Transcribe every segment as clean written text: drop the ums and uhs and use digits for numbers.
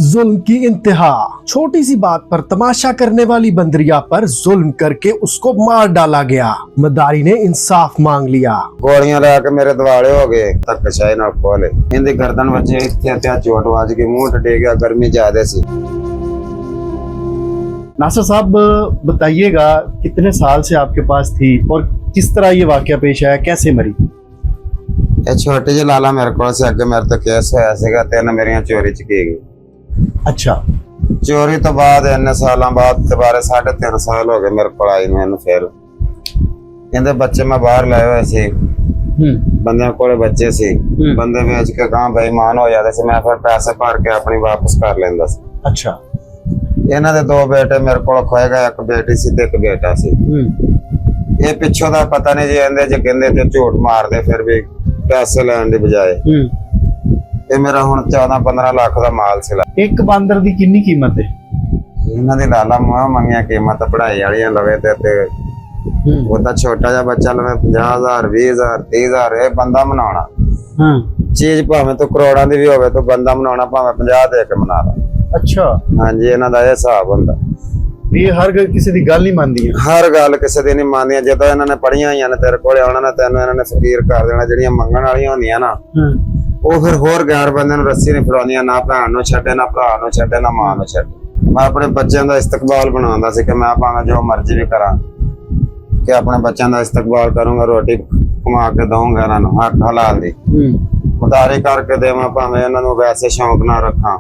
जुल्म की इंतहा। छोटी सी बात पर तमाशा करने वाली बंदरिया पर जुल्म करके उसको मार डाला गया। मदारी ने इंसाफ मांग लिया। ਗੋਲੀਆਂ ਲਾ ਕੇ ਮੇਰੇ ਦਿਵਾਲੇ ਹੋ ਗਏ, ਧੱਕੇਸ਼ਾਹੀ ਨਾਲ ਖੋਲੇ। ਇਹਦੀ ਗਰਦਨ ਵੱਜੇ, ਇੱਥੇ ਚੋਟ ਵੱਜ ਗਈ, ਮੂੰਹ ਟੱਟੇ ਗਿਆ, गर्मी ज्यादा सी। नासिर साहब बताइएगा, कितने साल से आपके पास थी और किस तरह ये वाकया पेश आया, कैसे मरी? ਇਹ ਛੋਟੇ ਜਿਹੇ ਲਾਲਾ ਮੇਰੇ ਕੋਲ ਸੀ, ਅੱਗੇ ਮੇਰੇ ਤੋਂ ਕੇਸ ਹੋਇਆ ਸੀਗਾ, 3 ਮੇਰੀਆਂ ਚੋਰੀ ਚ ਕੀ ਗਈ। अच्छा, ਚੋਰੀ ਤੋਂ ਬਾਅਦ ਇੰਨੇ ਸਾਲਾਂ ਬਾਅਦ ਦੁਬਾਰਾ 3.5 ਸਾਲ ਹੋ ਗਏ ਮੇਰੇ ਕੋਲ ਆਈ ਨੂੰ। ਇਹਨੂੰ ਫਿਰ ਕਹਿੰਦੇ ਬੱਚੇ ਮੈਂ ਬਾਹਰ ਲਾਏ ਹੋਏ ਸੀ, ਬੰਦਿਆਂ ਕੋਲੇ ਬੱਚੇ ਸੀ, ਬੰਦੇ ਵੇਚ ਕੇ ਗਾਂ ਬੇਈਮਾਨ ਹੋ ਜਾਂਦੇ ਸੀ, ਮੈਂ ਫਿਰ ਪੈਸੇ ਭਰ ਕੇ ਆਪਣੀ ਵਾਪਸ ਕਰ ਲੈਂਦਾ ਸੀ। अच्छा। ਇਹਨਾਂ ਦੇ 2 ਬੇਟੇ ਮੇਰੇ ਕੋਲ ਖੋਏ ਗਏ, ਇੱਕ ਬੇਟੀ ਸੀ ਤੇ ਇੱਕ ਬੇਟਾ ਸੀ। ਇਹ ਪਿੱਛੋਂ ਦਾ ਪਤਾ ਨਹੀਂ ਜੀ, ਇਹਦੇ ਜੇ ਕਹਿੰਦੇ ਤੇ ਝੂਠ ਮਾਰਦੇ ਫਿਰ ਵੀ ਪੈਸੇ ਲੈਣ ਦੀ ਬਜਾਏ। ਇਹ ਮੇਰਾ ਹੁਣ 14-15 ਲੱਖ ਦਾ ਮਾਲ ਸੀ। ਇੱਕ ਬਾਂਦਰ ਦੀ ਕਿੰਨੀ ਕੀਮਤ ਹੈ? ਇਹਨਾਂ ਦੀ ਲਾਲਾ ਮੋਹ ਮੰਗੀਆਂ ਕੀਮਤ ਪੜਾਈ ਵਾਲੀਆਂ ਲਵੇ ਤੇ ਉਹਦਾ ਛੋਟਾ ਜਿਹਾ ਬੱਚਾ ਲਵੇ 50,000 20,000 30,000। ਇਹ ਬੰਦਾ ਬਣਾਉਣਾ ਚੀਜ਼ ਭਾਵੇਂ ਤੂੰ ਕਰੋੜਾਂ ਦੀ ਵੀ ਹੋਵੇ, ਤੂੰ ਬੰਦਾ ਬਣਾਉਣਾ ਭਾਵੇਂ 50 ਦੇ ਕੇ ਬਣਾ ਲਾ। ਅੱਛਾ, ਹਾਂਜੀ, ਇਹਨਾਂ ਦਾ ਇਹ ਹਿਸਾਬ ਹੁੰਦਾ। ਇਹ ਹਰ ਗੱਲ ਕਿਸੇ ਦੀ ਗੱਲ ਨਹੀਂ ਮੰਨਦੀਆਂ। ਹਰ ਗੱਲ ਕਿਸੇ ਦੀ ਨਹੀਂ ਮੰਨਦੀਆਂ। ਜਦੋਂ ਇਹਨਾਂ ਨੇ ਪੜੀਆਂ ਹੋਈਆਂ ਨੇ ਤੇਰੇ ਕੋਲੇ ਆਉਣਾ ਨਾ, ਤੈਨੂੰ ਇਹਨਾਂ ਨੇ ਫਕੀਰ ਕਰ ਦੇਣਾ। ਜਿਹੜੀਆਂ ਮੰਗਣ ਵਾਲੀਆਂ ਹੁੰਦੀਆਂ ਨਾ, ਉਹ ਫਿਰ ਹੋਰ ਗੈਰ ਬੰਦੇ ਨੂੰ ਰੱਸੀ ਨਹੀਂ ਫੜਾਉਂਦੀਆਂ, ਨਾ ਭੈਣ ਨੂੰ ਛੱਡੇ, ਨਾ ਭਰਾ ਨੂੰ ਛੱਡੇ, ਨਾ ਮਾਂ ਨੂੰ ਛੱਡੇ। ਮੈਂ ਆਪਣੇ ਬੱਚਿਆਂ ਦਾ ਇਸਤਕਬਾਲ ਬਣਾਉਂਦਾ ਸੀ ਕਿ ਮੈਂ ਭਾਵੇਂ ਜੋ ਮਰਜ਼ੀ ਵੀ ਕਰਾਂ, ਕਿ ਆਪਣੇ ਬੱਚਿਆਂ ਦਾ ਇਸਤਕਬਾਲ ਕਰੂੰਗਾ, ਰੋਟੀ ਕਮਾ ਕੇ ਦਊਂਗਾ ਇਹਨਾਂ ਨੂੰ ਹੱਕ ਹਲਾਲ ਦੀ, ਮੁਦਾਰੀ ਕਰਕੇ ਦੇਵਾਂ, ਭਾਵੇਂ ਇਹਨਾਂ ਨੂੰ ਵੈਸੇ ਸ਼ੌਂਕ ਨਾ ਰੱਖਾਂ।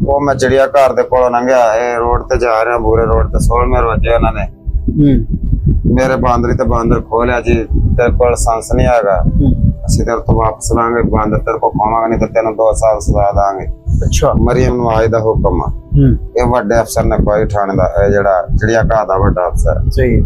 ਉਹ ਮੈਂ ਚਿੜੀਆ ਘਰ ਦੇ ਕੋਲੋਂ ਲੰਘਿਆ, ਇਹ ਰੋਡ ਤੇ ਜਾ ਰਿਹਾ, ਬੂਰੇ ਰੋਡ ਤੇ 16ਵੇਂ ਰੋਜੇ ਇਹਨਾਂ ਨੇ ਮੇਰੇ ਬਾਂਦਰੀ ਤੇ ਬਾਂਦਰ ਖੋਲਿਆ ਜੀ, ਤੇਰੇ ਕੋਲ ਲਾਇਸੈਂਸ ਨਹੀਂ ਹੈਗਾ, ਅਸੀਂ ਤੇਰੇ ਤੋਂ ਵਾਪਸ ਲਾਂਗੇ, ਬਾਂਦਰ ਤੇਰੇ ਕੋਲ ਖਾਵਾਂਗੇ, ਨਹੀਂ ਤਾਂ ਤੈਨੂੰ 2 ਸਾਲ ਸਜ਼ਾ ਦਾਂਗੇ। ਅੱਛਾ। ਮਰੀਮ ਨਵਾਜ਼ ਦਾ ਹੁਕਮ ਆ। ਇਹ ਵੱਡੇ ਅਫਸਰ ਨੇ ਕੋਈ ਥਾਣੇ ਦਾ, ਇਹ ਜਿਹੜਾ ਚਿੜੀਆ ਘਰ ਦਾ ਵੱਡਾ ਅਫਸਰ, ਸਹੀ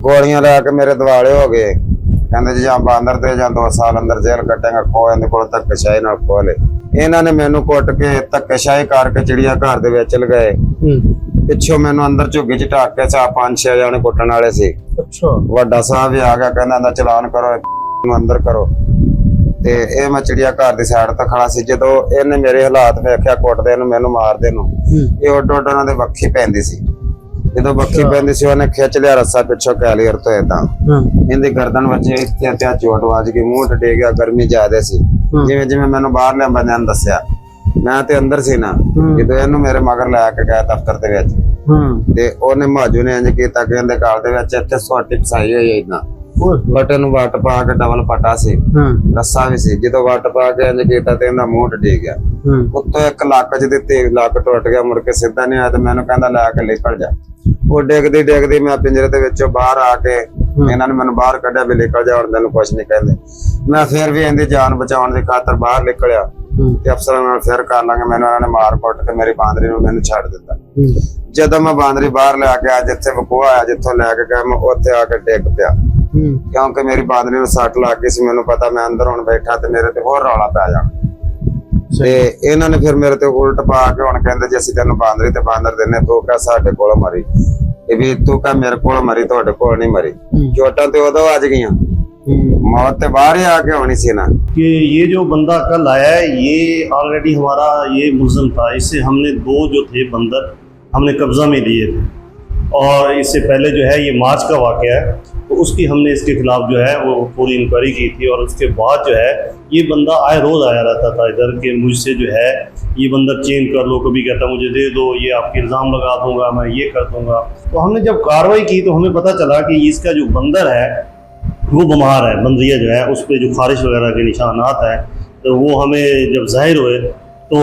ਗੋਲੀਆਂ ਲਾ ਕੇ ਮੇਰੇ ਦਿਵਾਲੇ ਹੋ ਗਏ। ਕਹਿੰਦੇ ਜੀ ਜਾਂ ਬਾਂਦਰ ਤੇ ਜਾਂ 2 ਸਾਲ ਅੰਦਰ ਜੇਲ੍ਹ ਕੱਟੇਗਾ। ਖੋ ਇਹਦੇ ਕੋਲ ਧੱਕੇਸ਼ਾਹੀ ਨਾਲ ਖੋਲੇ। ਇਹਨਾਂ ਨੇ ਮੈਨੂੰ ਕੁੱਟ ਕੇ ਧੱਕੇਸ਼ਾਹੀ ਕਰਕੇ ਚਿੜੀਆ ਘਰ ਦੇ ਵਿੱਚ ਲਗਾਏ। ਪਿੱਛੋਂ ਮੈਨੂੰ ਅੰਦਰ ਝੁੱਗੀ ਚ ਢੱਕ ਕੇ 5-6 ਜਾਣੇ ਕੁੱਟਣ ਵਾਲੇ ਸੀ। ਅੱਛਾ। ਵੱਡਾ ਸਾਹਿਬ ਵੀ ਆ ਗਿਆ, ਕਹਿੰਦਾ ਇਹਦਾ ਚਲਾਨ ਕਰੋ, ਇਹਨੂੰ ਅੰਦਰ ਕਰੋ। ਤੇ ਇਹ ਮੈਂ ਚਿੜੀਆ ਘਰ ਦੀ ਸਾਈਡ ਤੇ ਖੜਾ ਸੀ। ਜਦੋਂ ਇਹਨੇ ਮੇਰੇ ਹਾਲਾਤ ਵੇਖਿਆ ਕੁੱਟਦੇ ਨੂੰ, ਮੈਨੂੰ ਮਾਰਦੇ ਨੂੰ, ਇਹ ਉੱਡ ਉਹਨਾਂ ਦੇ ਵੱਖੀ ਪੈਂਦੀ ਸੀ। ਜਦੋਂ ਵੱਖੀ ਪੈਂਦੀ ਸੀ, ਉਹਨੇ ਖਿੱਚ ਲਿਆ ਰੱਸਾ ਪਿੱਛੋਂ ਕੈਲੀਅਰ ਤੋਂ ਏਦਾਂ, ਇਹਦੀ ਗਰਦਨ ਵੱਜੇ, ਇੱਥੇ ਚੋਟ ਵੱਜ ਗਈ, ਮੂੰਹ ਟੱਟੇ ਗਿਆ, गर्मी ਜ਼ਿਆਦਾ ਸੀ। ਜਿਵੇਂ ਜਿਵੇਂ ਮੈਨੂੰ ਬਾਹਰਲੇ ਬੰਦਿਆਂ ਨੇ ਦੱਸਿਆ, ਮੈਂ ਤੇ ਅੰਦਰ ਸੀ ਨਾ, ਜਦੋਂ ਇਹਨੂੰ ਮੇਰੇ ਮਗਰ ਲੈ ਕੇ ਗਿਆ ਦਫ਼ਤਰ ਦੇ ਵਿੱਚ, ਤੇ ਉਹਨੇ ਮਾਜੂ ਨੇ ਇੰਜ ਕੀਤਾ ਕਿ ਇਹਦੇ ਗਲ ਦੇ ਵਿੱਚ ਇੱਥੇ ਸੋਟੀ ਫਸਾਈ ਹੋਈ ਏਦਾਂ, ਬਟਨ ਨੂੰ ਵੱਟ ਪਾ ਕੇ ਡਬਲ ਪਟਾ ਸੀ, ਰੱਸਾ ਵੀ ਸੀ। ਜਦੋਂ ਵੱਟ ਪਾ ਕੇ ਇੰਜ ਕੀਤਾ ਤੇ ਇਹਦਾ ਮੂੰਹ ਟੱਟ ਗਿਆ। ਉੱਤੋਂ ਇੱਕ ਲੱਕ ਚ ਦਿੱਤੀ, ਲੱਕ ਟੁੱਟ ਗਿਆ, ਮੁੜ ਕੇ ਸਿੱਧਾ ਨਹੀਂ ਆਇਆ। ਤੇ ਮੈਨੂੰ ਕਹਿੰਦਾ ਲੈ ਕੇ ਨਿਕਲ ਜਾ। ਉਹ ਡਿੱਗਦੀ ਮੈਂ ਪਿੰਜਰੇ ਦੇ ਵਿੱਚੋਂ ਬਾਹਰ ਆ ਕੇ, ਇਹਨਾਂ ਨੇ ਮੈਨੂੰ ਬਾਹਰ ਕੱਢਿਆ ਵੀ ਨਿਕਲ ਜਾ, ਹੁਣ ਤੈਨੂੰ ਕੁਛ ਨਹੀਂ ਕਹਿੰਦੇ। ਮੈਂ ਫਿਰ ਵੀ ਇਹਦੀ ਜਾਨ ਬਚਾਉਣ ਦੀ ਖਾਤਰ ਬਾਹਰ ਨਿਕਲਿਆ ਤੇ ਅਫਸਰਾਂ ਨਾਲ ਫਿਰ ਕਰ ਲਾਂਗੇ। ਮੈਨੂੰ ਇਹਨਾਂ ਨੇ ਮਾਰ ਕੁੱਟ ਕੇ ਮੇਰੀ ਬਾਂਦਰੀ ਨੂੰ ਮੈਨੂੰ ਛੱਡ ਦਿੱਤਾ। ਜਦੋਂ ਮੈਂ ਬਾਂਦਰੀ ਬਾਹਰ ਲੈ ਕੇ ਆ, ਜਿੱਥੇ ਵਕੂਆ ਆਇਆ, ਜਿੱਥੋਂ ਲੈ ਕੇ ਗਿਆ, ਮੈਂ ਉੱਥੇ ਆ ਕੇ ਡਿੱਗ ਪਿਆ, ਕਿਉਂਕਿ ਮੇਰੀ ਬਾਂਦਰੀ ਨੂੰ ਸੱਟ ਲੱਗ ਗਈ ਸੀ। ਮੈਨੂੰ ਪਤਾ ਮੈਂ ਅੰਦਰ ਹੁਣ ਬੈਠਾ ਤੇ ਮੇਰੇ ਤੇ ਹੋਰ ਰੌਲਾ ਪੈ ਜਾਣਾ। ਤੇ ਇਹਨਾਂ ਨੇ ਫਿਰ ਮੇਰੇ ਤੇ ਉਲਟ ਪਾ ਕੇ ਹੁਣ ਕਹਿੰਦੇ ਜੀ ਅਸੀਂ ਤੈਨੂੰ ਬਾਂਦਰੀ ਤੇ ਬਾਂਦਰ ਦਿੰਨੇ, ਤੂੰ ਕਹ ਸਾਡੇ ਕੋਲ ਮਰੀ, ਇਹ ਵੀ ਤੂੰ ਕਹ ਮੇਰੇ ਕੋਲ ਮਰੀ, ਤੁਹਾਡੇ ਕੋਲ ਨਹੀਂ ਮਰੀ। ਚੋਟਾਂ ਤੇ ਉਦੋਂ ਵੱਜ ਗਈਆਂ, मौत तो बाहर ही आके होनी सी ना। कि ये जो बंदा कल आया है, ये ऑलरेडी हमारा ये मुलज़म था। इससे हमने 2 जो थे बंदर हमने कब्ज़ा में लिए थे, और इससे पहले जो है ये मार्च का वाक़या है, तो उसकी हमने इसके ख़िलाफ़ जो है वो पूरी इंक्वायरी की थी। और उसके बाद जो है ये बंदा आए रोज़ आया रहता था इधर के, मुझसे जो है ये बंदर चेंज कर लो, कभी कहता मुझे दे दो, ये आपके इल्ज़ाम लगा दूँगा, मैं ये कर दूँगा। तो हमने जब कार्रवाई की तो हमें पता चला कि इसका जो बंदर है वो बीमार है, बंदरिया जो है उस पर जो खारिश वगैरह के निशानात हैं, तो वो हमें जब ज़ाहिर हुए तो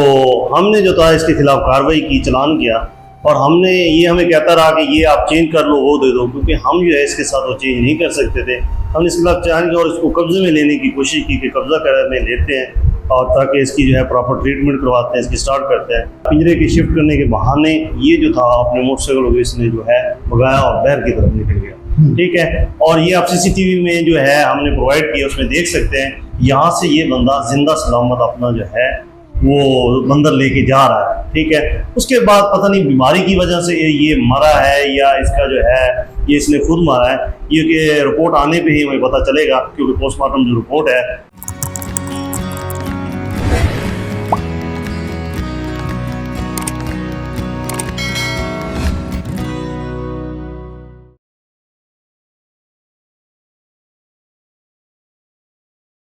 हमने जो था इसके ख़िलाफ़ कार्रवाई की, चलान किया। और हमने ये हमें कहता रहा कि ये आप चेंज कर लो, वो दे दो, क्योंकि हम जो है इसके साथ वो चेंज नहीं कर सकते थे। हमने इसके खिलाफ चलान किया और इसको कब्ज़े में लेने की कोशिश की कि कब्ज़ा करने लेते हैं, और ताकि इसकी जो है प्रॉपर ट्रीटमेंट करवाते हैं, इसकी स्टार्ट करते हैं। पिंजरे की शिफ्ट करने के बहाने ये जो था अपने मोटरसाइकिल को इसने जो है भगाया और बहर की तरफ निकल गया। ठीक है। और ये आप CCTV में जो है हमने प्रोवाइड किया, उसमें देख सकते हैं यहाँ से ये बंदा जिंदा सलामत अपना जो है वो बंदर लेके जा रहा है। ठीक है। उसके बाद पता नहीं बीमारी की वजह से ये मरा है या इसका जो है ये इसने खुद मारा है, ये कि रिपोर्ट आने पे ही हमें पता चलेगा, क्योंकि पोस्टमार्टम जो रिपोर्ट है